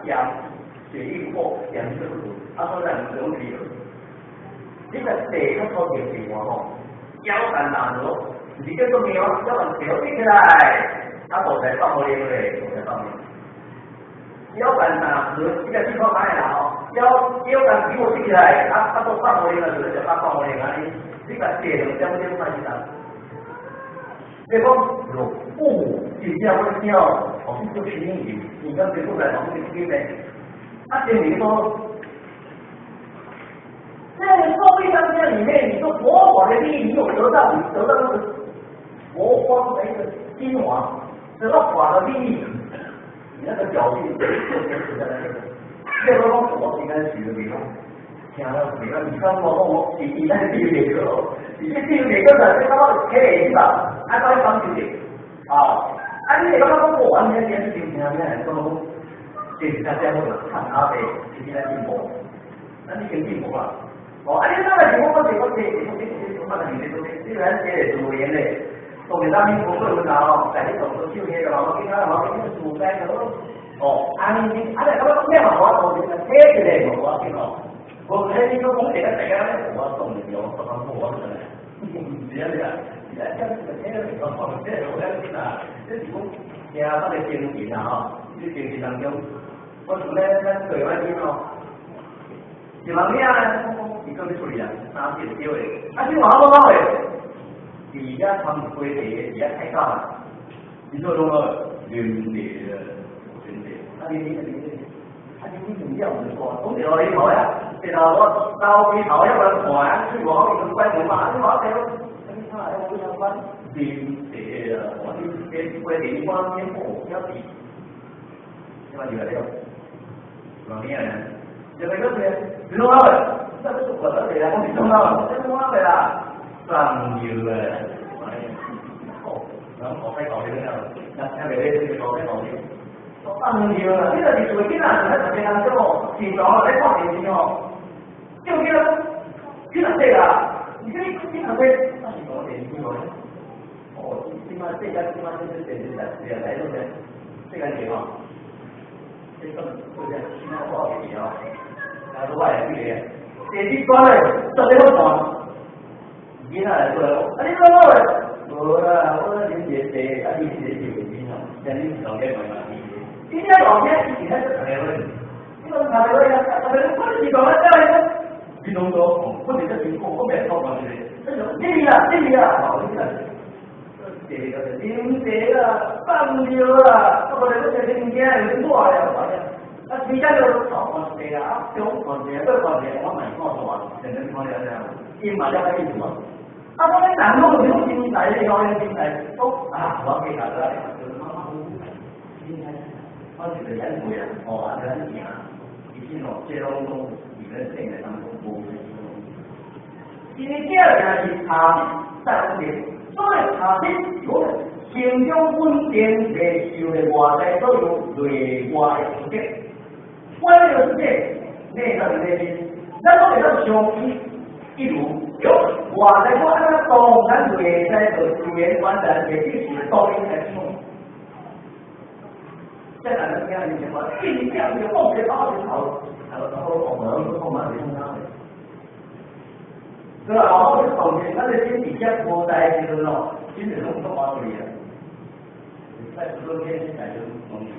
盐血液不够，盐水不足，所以咱唔用皮了。你个地较粗点地方吼，腰干大咗，而且个苗要往条起来，大概放好咧咧，大概放。腰干大咗，呢个地方买啦吼，腰干比我起来，都放好咧了，就放好咧安尼，你个地就将将快起来。你讲父母比较会叫，好像就去英语，你跟谁过来，好像就去呗。这里说。在受益章件里面，你说佛法的利益，你有得到那个佛光的一个精华，得到法的利益，你那个脚力就显在那个。这个我应该举个例子，听到没有？你刚我你那个第一个，你这第一个的，这个开是吧？按照方式的你那个我完全连听听听，都就是大家会看他的自己的进步，那你先进步了。你那个情况我你这个人写的主言嘞，当然咱民国会讲在你动作手写的嘛，我今仔我今日主该咯。你咁咩话我就写起来我听咯。我睇呢個講嚟嘅大家咧，我當然有不同我嘅咧，唔知啊你啊，而家將呢個車嚟講，即係好咧啊，即係講其他我哋經驗啊嗬，呢經驗當中，我從咧對外邊咯。是嘛咩啊？你講啲處理啊，三次機會，你話我講嘅，而家ทำ規地，而家睇到啦，你做咗個原地嘅原地，你唔知我哋講，咁你話你講呀？其實我到尾頭一個人講，佢講你咁鬼門嘛，你話你睇下有冇相關原地啊？我啲嘅規地方面冇一啲，你話點解？講咩啊？就係嗰啲，你諗下，真係做得嚟啊！我哋諗下，真係諗下啦，真要嘅，好，咁我睇講呢個，睇嚟你講咩講啲？重要啦！呢個是最艱難嘅特別係咗，前咗你講電視哦，即係幾難識啊！而家啲難識，當然講電視喎。點解即係點解啲電視日日睇到嘅？即係點啊？即係佢哋先開多幾年啊！都係啲嘢，電視關咧就你好講，而家嚟做你講我點嘢寫啊？啲嘢寫邊啊？人哋同你講嘛？今天老天以前是特别问题，这个特别问题，特别问题讲了这样一个，比如说或者是情况后面说关系，这种这里啊，好的，这个经济啊，放牛啊，或者是今天有多了，好像，你家有好关系啊，有关系，这关系我买过是吧？现在方面这样，你买了个意思吗？我们南路有经济来的，有经济来都我给他的，就是妈妈今天。我觉得人会人行，以前这种以前生的当中无的。因为第二件是茶在问题，所以茶品有心中稳定接受的外在都有内外的世界。外在的世界，内在的内心，咱都给它相一如有外在我按照当然内在的资源发展也必须到应该用。在哪个这样的情况，尽量的放学把就好，然后我们后面没用到的，对吧？然后就同学，那个心底下拖在其中咯，心里都不好处理了。在昨天现在就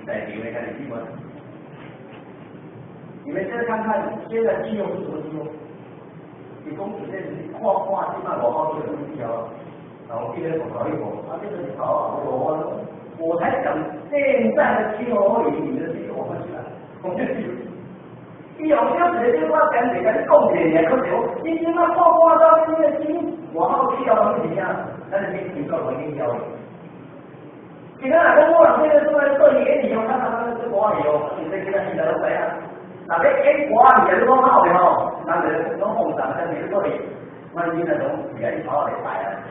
在里面看的新闻，你们再看看现在金融是什么金融？你公司这里画基本上我好几个东西啊，然后今天我搞一搞，这个你搞我才讲现在的金融会里面的这个我们起来，我们就记住，有些这个我讲这个贡献也可以，你今天报到这个金，我好需要问题啊，但是你做我一定要。今天哪个我这个做业务，看他们是管理哦，你这个现在都这样，那个管理也是讲好的吼，那个从红上跟你做的，我们那种也是好的来啊。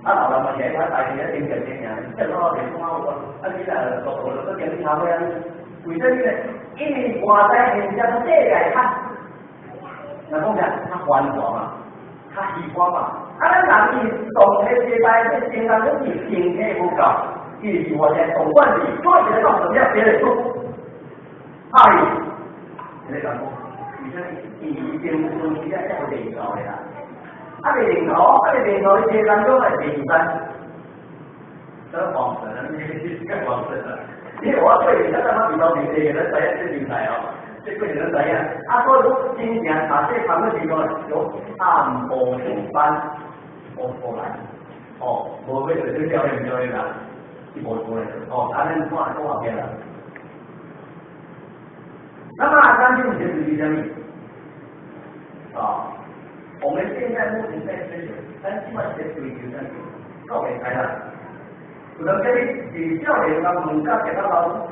老人們嘢，大事一定嘅嘢，即係攞我哋講我一啲做都幾差嘅，為咗呢個，因為我在人家的這個看，那講咩？他還我嘛，他喜歡嘛，咱人是動起時代嘅現在都是經濟不夠，其實我哋總管理做一個什麼樣別的做，哎，你咧讲讲，而且伊政府东西啊，才有领导的啦。啊，你领导，你这当中来第三，这黄色的，这黄色的，因为我对你看他比较明显，人怎样是精彩哦，这个人怎样？啊，所以说今年啊，这旁的地方有按部就班，过来，哦，无为了这教练啦，一波出来的，哦，咱们看多少遍了？那么当今你的属于什么？啊，我们现在目前在追求，但基本是追求什么？告别开了。有人跟你少年人问甲食到老，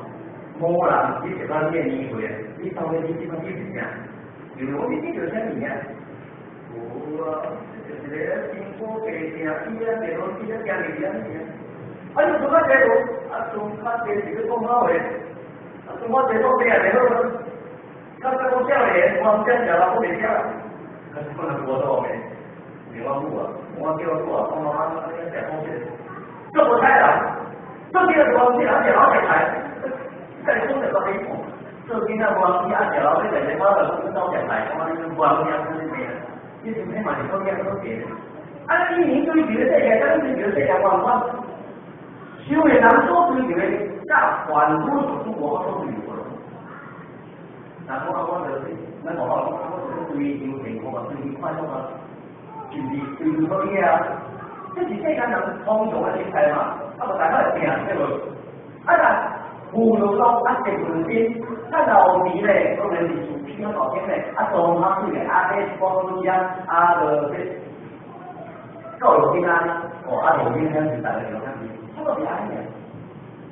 无人去食到念年岁，你到底你基本是啥？就是我们这个啥物啊？有啊，就是个辛苦白吃，伊啊，这东西啊，讲你讲你啊。啊，你做乜嘢路？啊，做乜嘢是个讲好嘅？啊，做乜嘢都俾人哋好。那这个教练，我们讲了，我没讲，可是不能说到没，没忘路啊，我叫路啊，帮忙那个讲东西，这不太了，这个东西而且老点台，在中的到底懂，这今天我你而且老这个人妈的不招点台，我那个光讲是这样，你今天嘛你都讲都写，啊，你你对觉得这个，但是觉得这个往修炼人所追求的，甲凡夫俗子我都是有的。然后我就是，那我就是追求幸福啊，追求快乐啊，就是追求好嘢啊。这是世间人通常的心态嘛，啊，无大家会听对无？啊，但葫芦刀啊，这本身，咱老时咧，可能是属偏好听咧，啊，中较水咧，啊，这光中间啊，这教育平安，哦，啊，有影响是大家有影响，差不多是安尼嘅，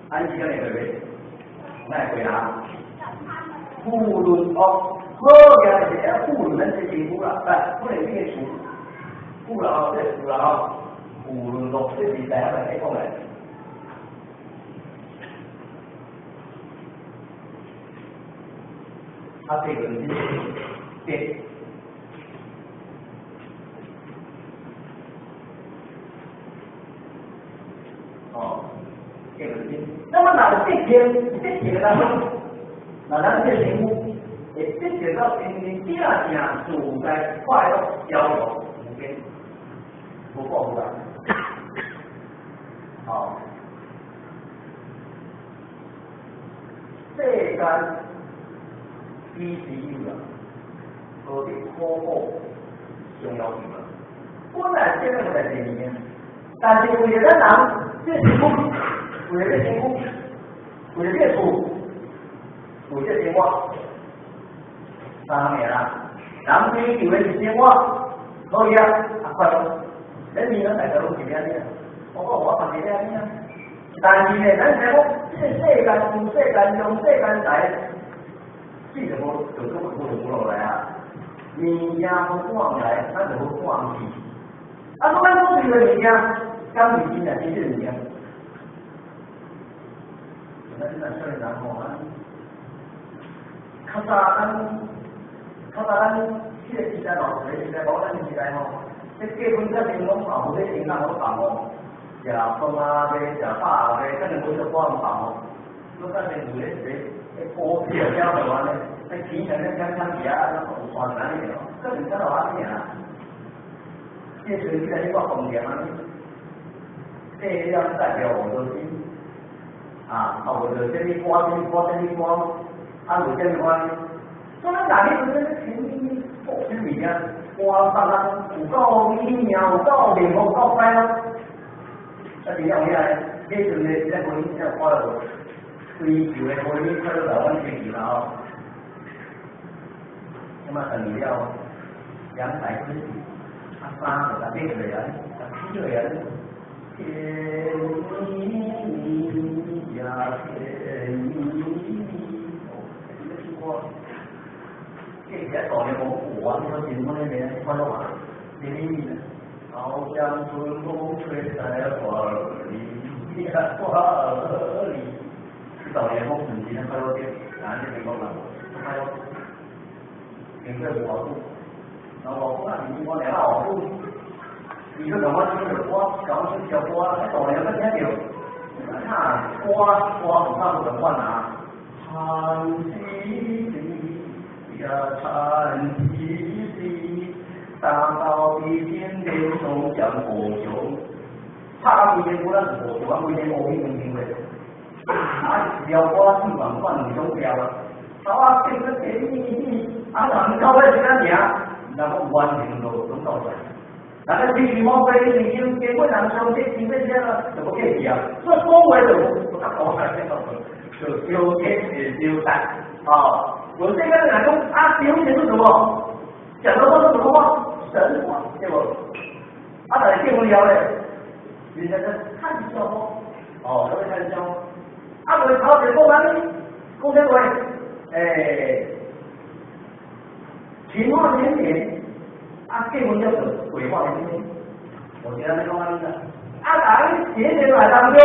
安尼个嚟对不对？来回答。护轮哦，好嘅是要护轮是辛苦啦，不能这个除，护了哦，这除了哦，护轮哦，这是大家来讲来。啊，这个是对，哦，这个是，那么哪个这天当中？那咱这节目也接触到今天第二件主在快乐交流目标，不过不然，好，世间ECU 啦，嗰啲科重要性啦，本來這個係第二，但是為了人這辛苦，為了辛苦，為了這苦。有这情况，三年啦，咱们以为是情况，可以啊，快乐，人民能大家都是这样的，我反正这样的，但是呢，咱讲这世间有世间用世间来，这什么就根本不落来啊，物件不往来，咱就不往去，啊，不然过去的物件，刚已经的这些物件，那现在说的然后啊。较早咱这个时代咯，这个时代无咱时代吼，这结婚这情况嘛，有咧影响好办哦，食饭啊，买食饱啊，买可能每个光办哦，所以咱是有咧一股票交流安尼，那钱像咧讲起啊，有传难的哦，可能看到安尼啊，这随时在一个风险安尼，这样代表我的心啊，我的这里瓜。啊，有这款，所以咱大家本身是前面福之名啊，哇，别人有够美名，有够灵活，有够快咯。啊，是要咩咧？这阵咧，在婚姻上快乐，追求的婚姻快乐来阮追求啦哦。那么等于了，阳台之喜，啊，三个这个人，七个人，甜蜜呀，甜蜜。这些早年我啊，说结婚那年快乐嘛，甜蜜蜜的，好像春风吹在花儿里，花儿里。早年我很记得快乐点，哪里没有了？快乐，面对我处，然后那你我俩好处，你说怎么就是我搞出小波，早年没听到，那瓜很大部分换啊。叹息的呀叹息的，大道的天流手像火球，差不多不能火球，我每天我一定听的。撩我地方换你都撩了，啊，这个便宜，啊，人高的是咱娘，那么完全都到这。那个地区毛飞已经结婚人生这经这些了，怎么可以啊？这周围的不大好看，就丢钱也丢蛋啊！我这个人说啊，丢钱是什么？讲的都是什么话？神话，对不？啊，哪里见不了嘞？人家在看笑话，哦，都在看笑话。啊，我朝鲜共产党，共产党，情话连连，啊，这种叫做鬼话连篇。我觉得那个玩意的，啊，咱节节来当中，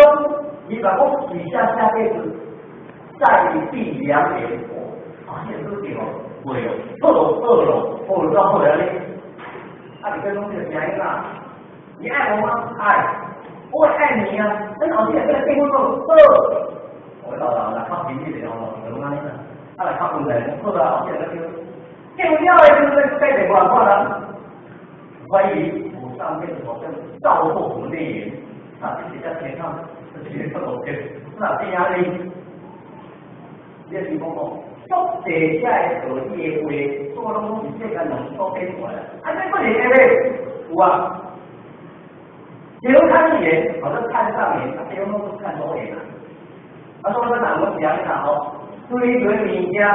你把我许下辈子在地2年，发现这个地方会有2楼，或者到后来呢，啊，你跟东西讲一个，你爱我吗？爱，我会爱你啊，那好像这个结婚后我老了，靠平地的哦，怎么讲呢？啊，来靠本来，或者好像那个，结婚了就是该怎么办呢？关于我上面好像造作什么内容，啊，这些在天上，这些都 OK， 那这样呢？这是讲作地下的做业会，做东西这个浓缩变出来，啊，这不灵的嘞，有啊。刘康言好像看上眼，刘康是看多眼啊。他说：“我讲我讲一下哦，对对物件，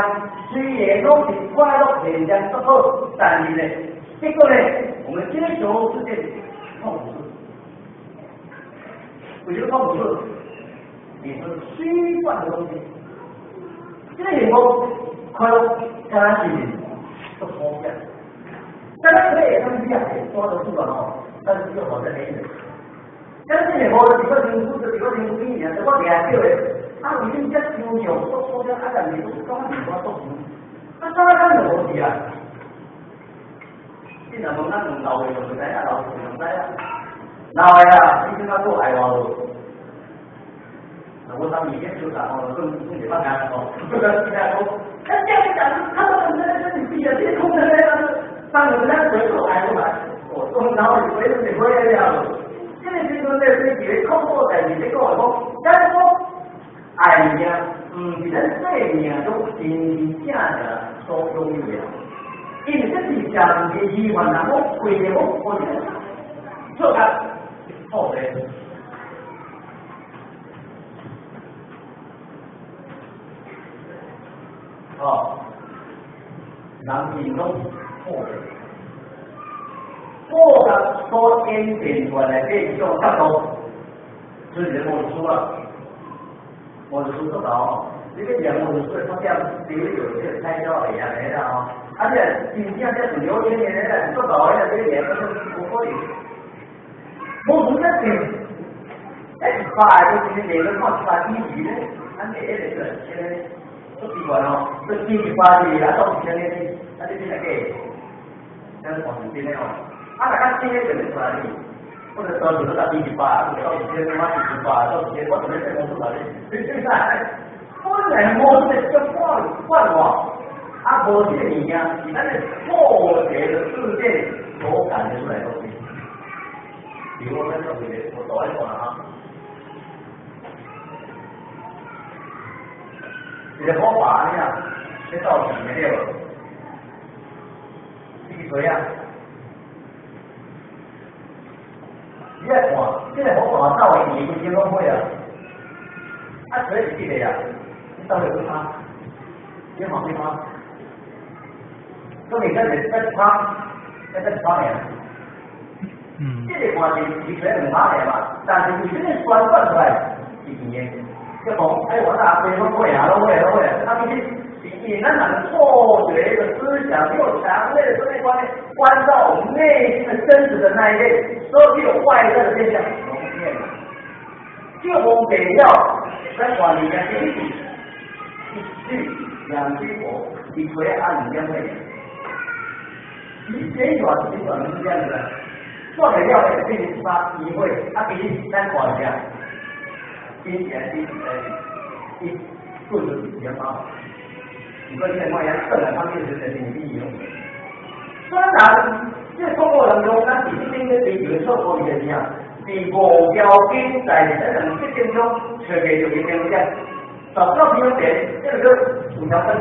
虽然都是快乐人家之后，但是呢，这个呢，我们接受世界痛苦，我觉得痛苦是你是虚幻的东西。这个以后快乐跟他心里不抽象，但是可以跟这样说得出来哦，但是又好在哪里？但是以后几个人不是几个人不一样，怎么两个人？”啊，你人家修有说的，按照你不是刚刚你说做什么？那当然有问题啊！现在我们那种老的不在啊，老的不在啊，老的啊，你跟他做爱哇？我当以前就讲哦，跟你放开哦，这个现在说，那这样讲，他们那你毕业这空的那个，当人家回头爱过来，我说然后你回你回来了，现在这个那是以为靠过来，你这跟我说，但是说。爱命，是咱生命中真正的所拥有的，因为这是上帝希望人我规定我做他好的。哦，人心中好的，好的所演变出来的这种角度，自己我说了。我是说到，这个人我是说他这样流有些开销的呀来的啊，而且今天这是流年的，说到的这个人都是不可以，我不相信，快就是那个靠发经济的，他那个现在不习惯哦，这经济发的那到现在他这边那个，那是广东这边哦，他那个今天怎么出来的？或者说你说他经济发，或者到时间他妈经济发，到时间我准备在公司哪里？现在不能摸的叫换网，啊，无这个物件，是咱的错觉的世界所感觉出来的东西。比如我们这里我走一走了啊，你的方法呢？这到底没有？闭嘴呀！你来看，这个方法到底你不听都会啊？啊，可以记得呀，你到底会他，你好对吗？咁而家你得他，得他嚟。这个话题你可能拿来嘛，但是你真正算出来是几年？一讲，哎，我打对方会啊，都会，他必须以那种错觉的思想，没有强烈的这类观念，关照我们内心的真实的那一类，所有外在的现象都不变了。就我们给要在管理的第一句两句佛，你可以按你这样会。你这句话是可能是这样子的，做的料的对你发你会，他给你三管家，金钱第一做一个比较麻烦。如果你系乜嘢，真系翻啲就定啲嘢。虽然即系中国人中，咱自己应该对原所讲嘅嘢，是无条件在在两节点中，全部就已经嘅，十个比较点，这个就五条分。